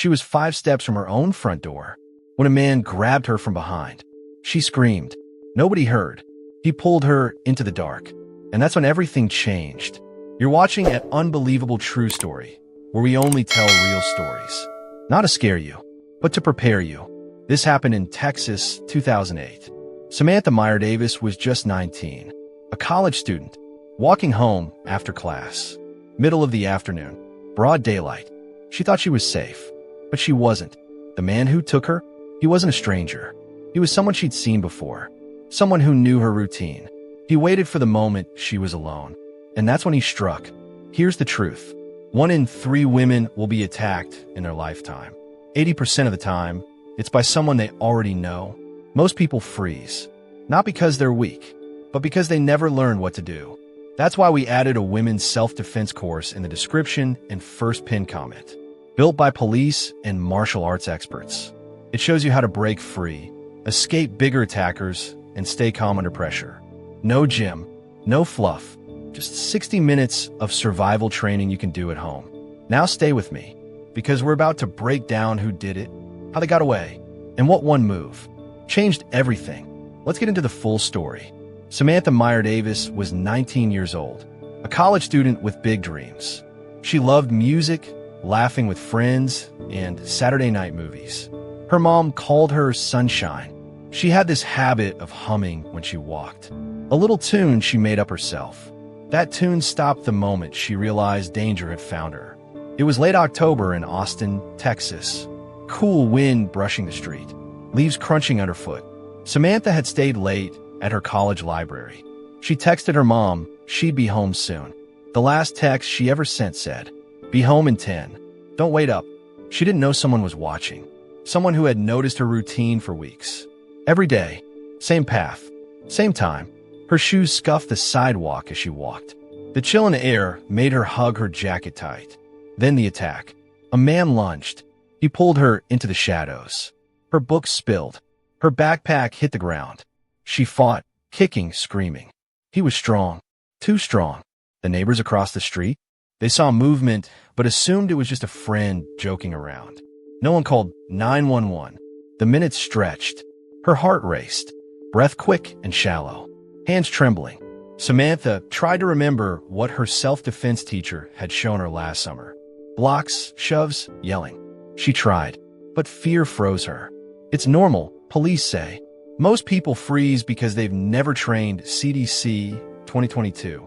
She was 5 steps from her own front door when a man grabbed her from behind. She screamed. Nobody heard. He pulled her into the dark. And that's when everything changed. You're watching an unbelievable true story, where we only tell real stories. Not to scare you, but to prepare you. This happened in Texas, 2008. Samantha Meyer Davis was just 19, a college student, walking home after class. Middle of the afternoon, broad daylight. She thought she was safe, but she wasn't. The man who took her, he wasn't a stranger. He was someone she'd seen before, someone who knew her routine. He waited for the moment she was alone, and that's when he struck. Here's the truth. 1 in 3 women will be attacked in their lifetime. 80% of the time, it's by someone they already know. Most people freeze, not because they're weak, but because they never learn what to do. That's why we added a women's self-defense course in the description and first pinned comment. Built by police and martial arts experts. It shows you how to break free, escape bigger attackers, and stay calm under pressure. No gym, no fluff, just 60 minutes of survival training you can do at home. Now stay with me, because we're about to break down who did it, how they got away, and what one move changed everything. Let's get into the full story. Samantha Meyer Davis was 19 years old, a college student with big dreams. She loved music, laughing with friends, and Saturday night movies. Her mom called her Sunshine. She had this habit of humming when she walked, a little tune she made up herself. That tune stopped the moment she realized danger had found her. It was late October in Austin, Texas. Cool wind brushing the street, leaves crunching underfoot. Samantha had stayed late at her college library. She texted her mom she'd be home soon. The last text she ever sent said, "Be home in 10. Don't wait up." She didn't know someone was watching. Someone who had noticed her routine for weeks. Every day, same path, same time. Her shoes scuffed the sidewalk as she walked. The chill in the air made her hug her jacket tight. Then the attack. A man lunged. He pulled her into the shadows. Her books spilled. Her backpack hit the ground. She fought, kicking, screaming. He was strong. Too strong. The neighbors across the street, they saw movement, but assumed it was just a friend joking around. No one called 911. The minutes stretched. Her heart raced. Breath quick and shallow. Hands trembling. Samantha tried to remember what her self-defense teacher had shown her last summer. Blocks, shoves, yelling. She tried, but fear froze her. It's normal, police say. Most people freeze because they've never trained. CDC 2022.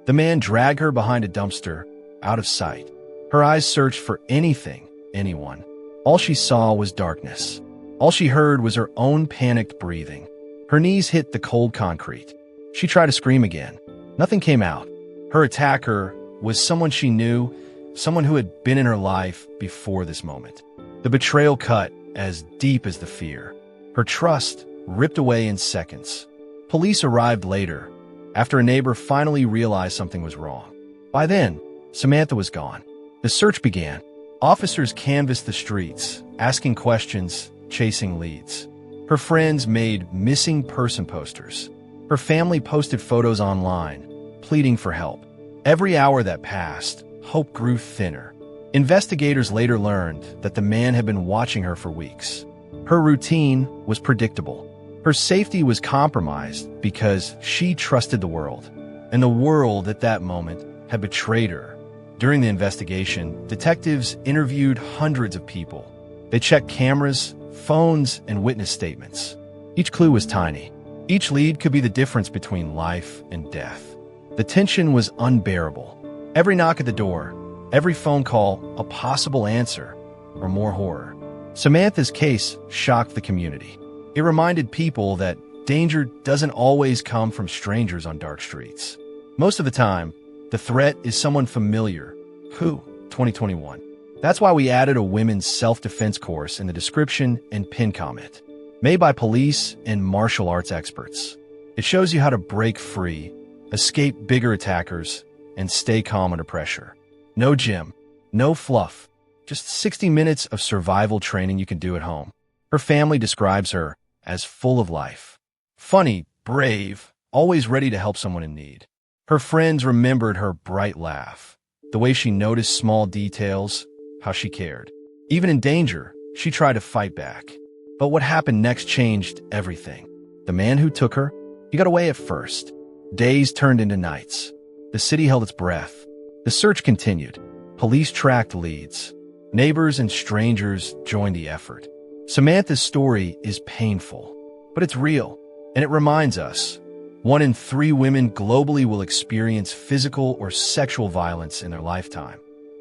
The man dragged her behind a dumpster, out of sight. Her eyes searched for anything, anyone. All she saw was darkness. All she heard was her own panicked breathing. Her knees hit the cold concrete. She tried to scream again. Nothing came out. Her attacker was someone she knew, someone who had been in her life before this moment. The betrayal cut as deep as the fear. Her trust ripped away in seconds. Police arrived later, after a neighbor finally realized something was wrong. By then, Samantha was gone. The search began. Officers canvassed the streets, asking questions, chasing leads. Her friends made missing person posters. Her family posted photos online, pleading for help. Every hour that passed, hope grew thinner. Investigators later learned that the man had been watching her for weeks. Her routine was predictable. Her safety was compromised because she trusted the world, and the world at that moment had betrayed her. During the investigation, detectives interviewed hundreds of people. They checked cameras, phones, and witness statements. Each clue was tiny. Each lead could be the difference between life and death. The tension was unbearable. Every knock at the door, every phone call, a possible answer, or more horror. Samantha's case shocked the community. It reminded people that danger doesn't always come from strangers on dark streets. Most of the time, the threat is someone familiar. Who? 2021. That's why we added a women's self-defense course in the description and pinned comment. Made by police and martial arts experts. It shows you how to break free, escape bigger attackers, and stay calm under pressure. No gym, no fluff, just 60 minutes of survival training you can do at home. Her family describes her as full of life. Funny, brave, always ready to help someone in need. Her friends remembered her bright laugh, the way she noticed small details, how she cared. Even in danger, she tried to fight back. But what happened next changed everything. The man who took her, he got away at first. Days turned into nights. The city held its breath. The search continued. Police tracked leads. Neighbors and strangers joined the effort. Samantha's story is painful, but it's real, and it reminds us, 1 in 3 women globally will experience physical or sexual violence in their lifetime.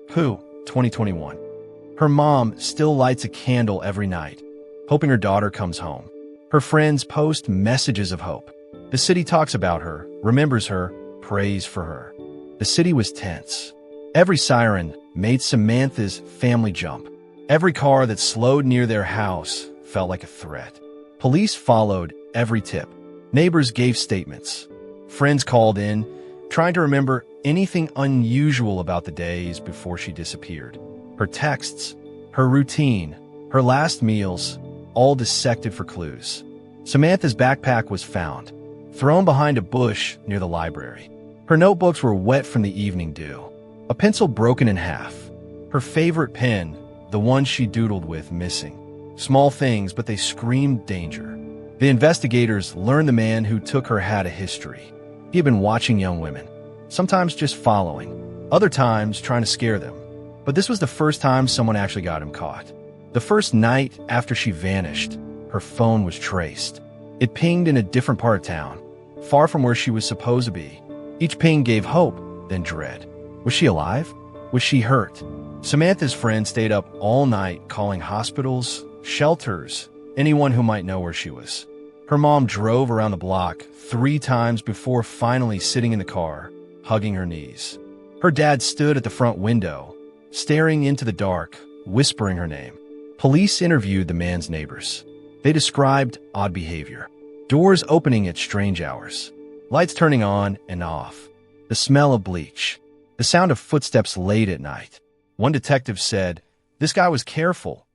Who, 2021. Her mom still lights a candle every night, hoping her daughter comes home. Her friends post messages of hope. The city talks about her, remembers her, prays for her. The city was tense. Every siren made Samantha's family jump. Every car that slowed near their house felt like a threat. Police followed every tip. Neighbors gave statements. Friends called in, trying to remember anything unusual about the days before she disappeared. Her texts, her routine, her last meals, all dissected for clues. Samantha's backpack was found, thrown behind a bush near the library. Her notebooks were wet from the evening dew. A pencil broken in half. Her favorite pen, the one she doodled with, missing. Small things, but they screamed danger. The investigators learned the man who took her had a history. He had been watching young women, sometimes just following, other times trying to scare them. But this was the first time someone actually got him caught. The first night after she vanished, her phone was traced. It pinged in a different part of town, far from where she was supposed to be. Each ping gave hope, then dread. Was she alive? Was she hurt? Samantha's friend stayed up all night calling hospitals, shelters, anyone who might know where she was. Her mom drove around the block 3 times before finally sitting in the car, hugging her knees. Her dad stood at the front window, staring into the dark, whispering her name. Police interviewed the man's neighbors. They described odd behavior. Doors opening at strange hours. Lights turning on and off. The smell of bleach. The sound of footsteps late at night. One detective said, "This guy was careful,"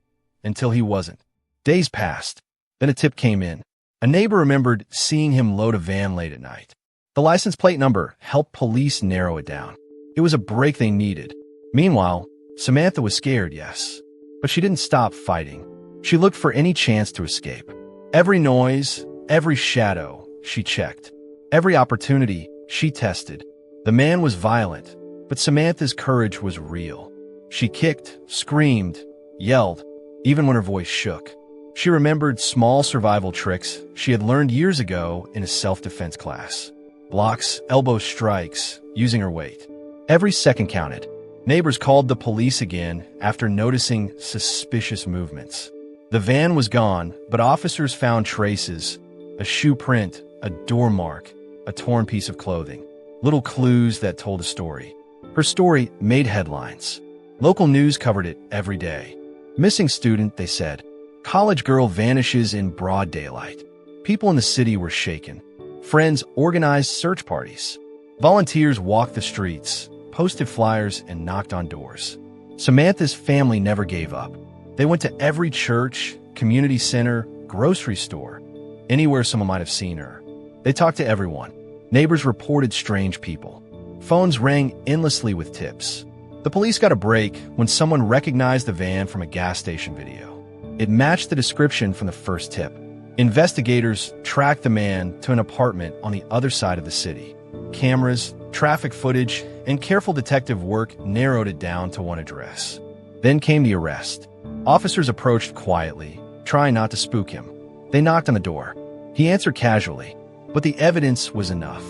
until he wasn't. Days passed. Then a tip came in. A neighbor remembered seeing him load a van late at night. The license plate number helped police narrow it down. It was a break they needed. Meanwhile, Samantha was scared, yes. But she didn't stop fighting. She looked for any chance to escape. Every noise, every shadow, she checked. Every opportunity, she tested. The man was violent, but Samantha's courage was real. She kicked, screamed, yelled, even when her voice shook. She remembered small survival tricks she had learned years ago in a self-defense class. Blocks, elbow strikes, using her weight. Every second counted. Neighbors called the police again after noticing suspicious movements. The van was gone, but officers found traces, a shoe print, a door mark, a torn piece of clothing. Little clues that told a story. Her story made headlines. Local news covered it every day. Missing student, they said. College girl vanishes in broad daylight. People in the city were shaken. Friends organized search parties. Volunteers walked the streets, posted flyers, and knocked on doors. Samantha's family never gave up. They went to every church, community center, grocery store, anywhere someone might have seen her. They talked to everyone. Neighbors reported strange people. Phones rang endlessly with tips. The police got a break when someone recognized the van from a gas station video. It matched the description from the first tip. Investigators tracked the man to an apartment on the other side of the city. Cameras, traffic footage, and careful detective work narrowed it down to one address. Then came the arrest. Officers approached quietly, trying not to spook him. They knocked on the door. He answered casually, but the evidence was enough.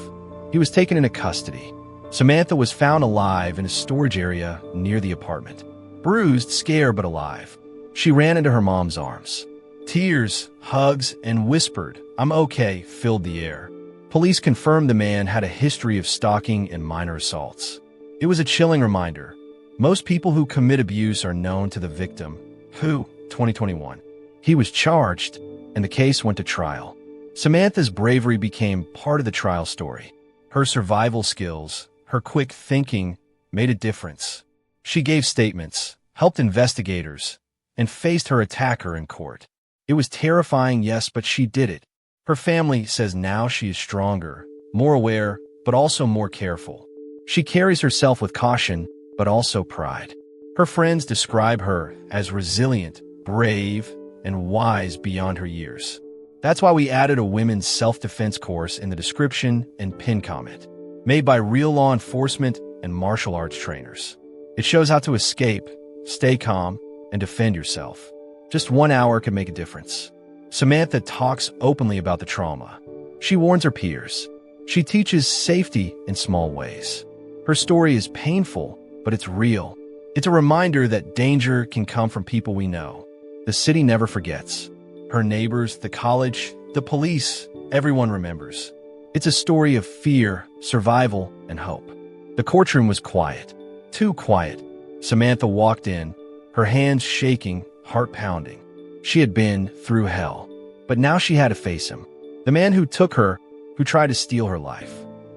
He was taken into custody. Samantha was found alive in a storage area near the apartment. Bruised, scared, but alive. She ran into her mom's arms. Tears, hugs, and whispered, "I'm okay," filled the air. Police confirmed the man had a history of stalking and minor assaults. It was a chilling reminder. Most people who commit abuse are known to the victim, who, 2021. He was charged, and the case went to trial. Samantha's bravery became part of the trial story. Her survival skills, her quick thinking, made a difference. She gave statements, helped investigators, and faced her attacker in court. It was terrifying, yes, but she did it. Her family says now she is stronger, more aware, but also more careful. She carries herself with caution, but also pride. Her friends describe her as resilient, brave, and wise beyond her years. That's why we added a women's self-defense course in the description and pin comment, made by real law enforcement and martial arts trainers. It shows how to escape, stay calm, and defend yourself. Just 1 hour can make a difference. Samantha talks openly about the trauma. She warns her peers. She teaches safety in small ways. Her story is painful, but it's real. It's a reminder that danger can come from people we know. The city never forgets. Her neighbors, the college, the police, everyone remembers. It's a story of fear, survival, and hope. The courtroom was quiet. Too quiet. Samantha walked in, her hands shaking, heart pounding. She had been through hell, but now she had to face him. The man who took her, who tried to steal her life.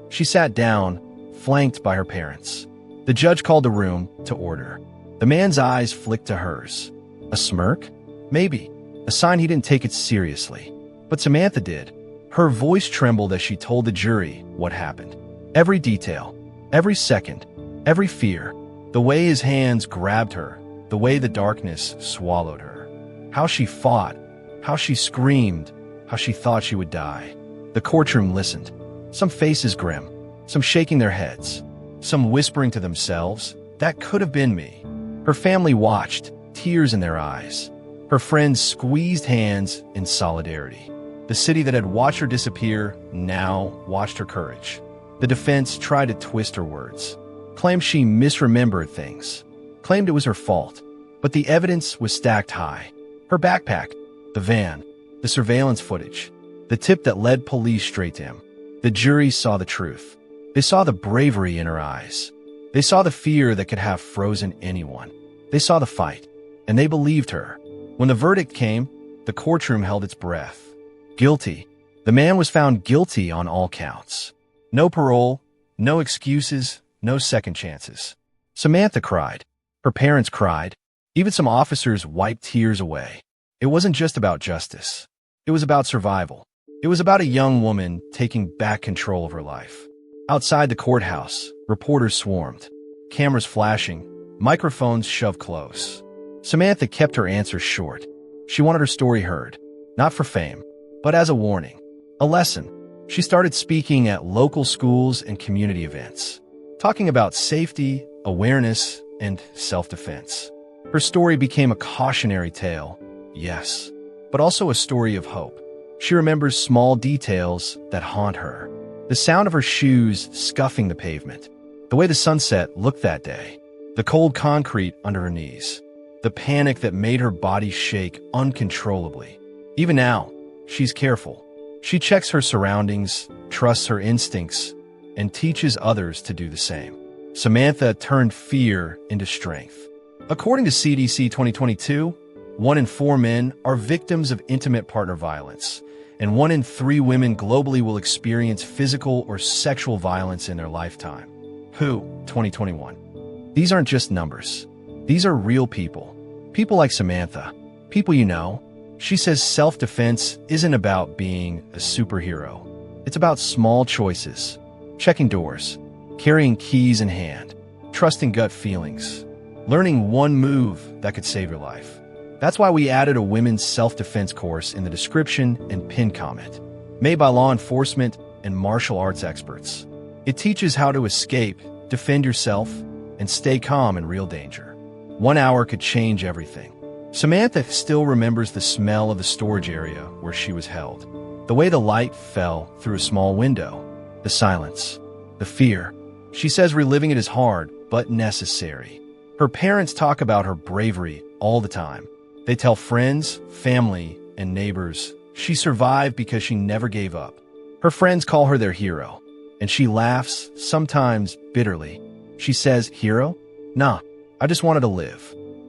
She sat down, flanked by her parents. The judge called the room to order. The man's eyes flicked to hers. A smirk? Maybe. A sign he didn't take it seriously. But Samantha did. Her voice trembled as she told the jury what happened. Every detail, every second, every fear. The way his hands grabbed her, the way the darkness swallowed her. How she fought, how she screamed, how she thought she would die. The courtroom listened. Some faces grim, some shaking their heads, some whispering to themselves, "That could have been me." Her family watched, tears in their eyes. Her friends squeezed hands in solidarity. The city that had watched her disappear now watched her courage. The defense tried to twist her words, claimed she misremembered things, claimed it was her fault. But the evidence was stacked high. Her backpack, the van, the surveillance footage, the tip that led police straight to him. The jury saw the truth. They saw the bravery in her eyes. They saw the fear that could have frozen anyone. They saw the fight, and they believed her. When the verdict came, the courtroom held its breath. Guilty. The man was found guilty on all counts. No parole, no excuses, no second chances. Samantha cried. Her parents cried. Even some officers wiped tears away. It wasn't just about justice. It was about survival. It was about a young woman taking back control of her life. Outside the courthouse, reporters swarmed. Cameras flashing, microphones shoved close. Samantha kept her answers short. She wanted her story heard, not for fame, but as a warning, a lesson. She started speaking at local schools and community events, talking about safety, awareness, and self-defense. Her story became a cautionary tale, yes, but also a story of hope. She remembers small details that haunt her. The sound of her shoes scuffing the pavement, the way the sunset looked that day, the cold concrete under her knees, the panic that made her body shake uncontrollably. Even now, she's careful. She checks her surroundings, trusts her instincts, and teaches others to do the same. Samantha turned fear into strength. According to CDC 2022, 1 in 4 men are victims of intimate partner violence, and 1 in 3 women globally will experience physical or sexual violence in their lifetime. WHO 2021. These aren't just numbers. These are real people. People like Samantha. People you know. She says self-defense isn't about being a superhero. It's about small choices. Checking doors. Carrying keys in hand. Trusting gut feelings. Learning one move that could save your life. That's why we added a women's self-defense course in the description and pin comment, made by law enforcement and martial arts experts. It teaches how to escape, defend yourself, and stay calm in real danger. 1 hour could change everything. Samantha still remembers the smell of the storage area where she was held, the way the light fell through a small window, the silence, the fear. She says reliving it is hard, but necessary. Her parents talk about her bravery all the time. They tell friends, family, and neighbors she survived because she never gave up. Her friends call her their hero, and she laughs, sometimes bitterly. She says, "Hero? Nah, I just wanted to live."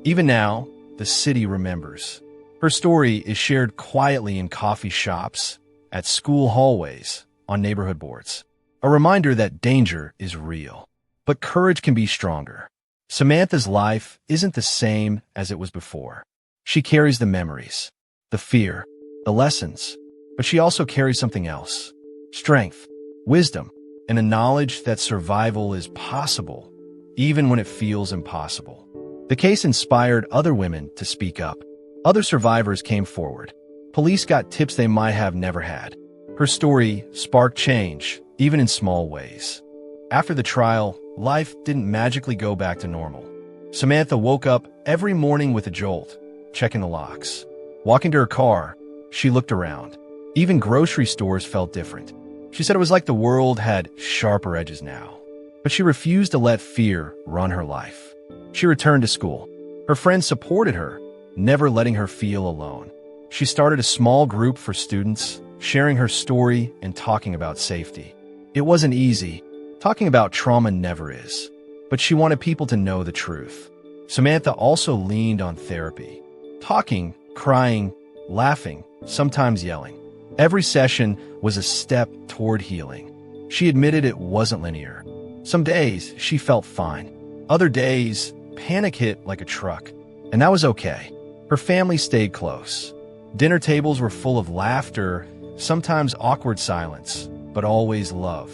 Even now, the city remembers. Her story is shared quietly in coffee shops, at school hallways, on neighborhood boards. A reminder that danger is real, but courage can be stronger. Samantha's life isn't the same as it was before. She carries the memories, the fear, the lessons, but she also carries something else: strength, wisdom, and a knowledge that survival is possible, even when it feels impossible. The case inspired other women to speak up. Other survivors came forward. Police got tips they might have never had. Her story sparked change, even in small ways. After the trial, life didn't magically go back to normal. Samantha woke up every morning with a jolt, checking the locks. Walking to her car, she looked around. Even grocery stores felt different. She said it was like the world had sharper edges now. But she refused to let fear run her life. She returned to school. Her friends supported her, never letting her feel alone. She started a small group for students, sharing her story and talking about safety. It wasn't easy. Talking about trauma never is. But she wanted people to know the truth. Samantha also leaned on therapy. Talking, crying, laughing, sometimes yelling. Every session was a step toward healing. She admitted it wasn't linear. Some days she felt fine. Other days, panic hit like a truck. And that was okay. Her family stayed close. Dinner tables were full of laughter, sometimes awkward silence, but always love.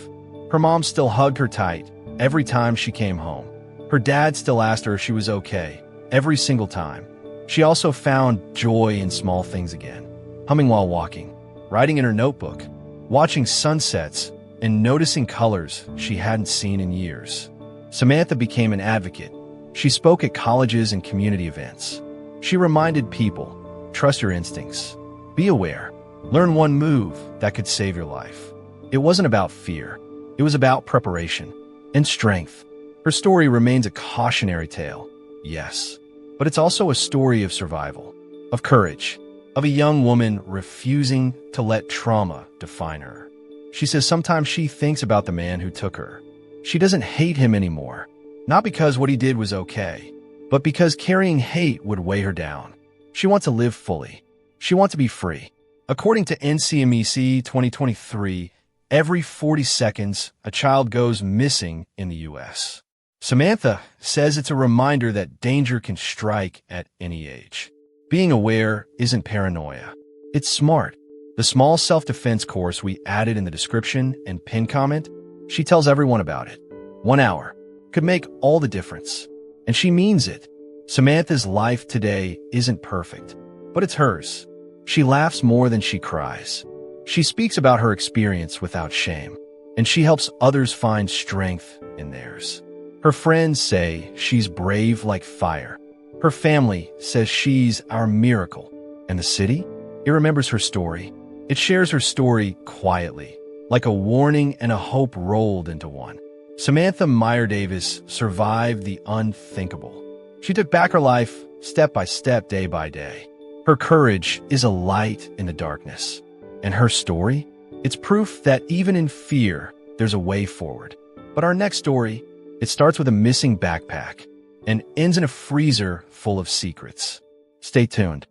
Her mom still hugged her tight every time she came home. Her dad still asked her if she was okay, every single time. She also found joy in small things again. Humming while walking, writing in her notebook, watching sunsets, and noticing colors she hadn't seen in years. Samantha became an advocate. She spoke at colleges and community events. She reminded people, trust your instincts. Be aware. Learn one move that could save your life. It wasn't about fear. It was about preparation and strength. Her story remains a cautionary tale, yes, but it's also a story of survival, of courage, of a young woman refusing to let trauma define her. She says sometimes she thinks about the man who took her. She doesn't hate him anymore, not because what he did was okay, but because carrying hate would weigh her down. She wants to live fully. She wants to be free. According to NCMEC 2023, every 40 seconds, a child goes missing in the U.S. Samantha says it's a reminder that danger can strike at any age. Being aware isn't paranoia. It's smart. The small self-defense course we added in the description and pinned comment, she tells everyone about it. 1 hour could make all the difference. And she means it. Samantha's life today isn't perfect, but it's hers. She laughs more than she cries. She speaks about her experience without shame, and she helps others find strength in theirs. Her friends say she's brave like fire. Her family says she's our miracle. And the city? It remembers her story. It shares her story quietly, like a warning and a hope rolled into one. Samantha Meyer Davis survived the unthinkable. She took back her life step by step, day by day. Her courage is a light in the darkness. And her story? It's proof that even in fear, there's a way forward. But our next story, it starts with a missing backpack and ends in a freezer full of secrets. Stay tuned.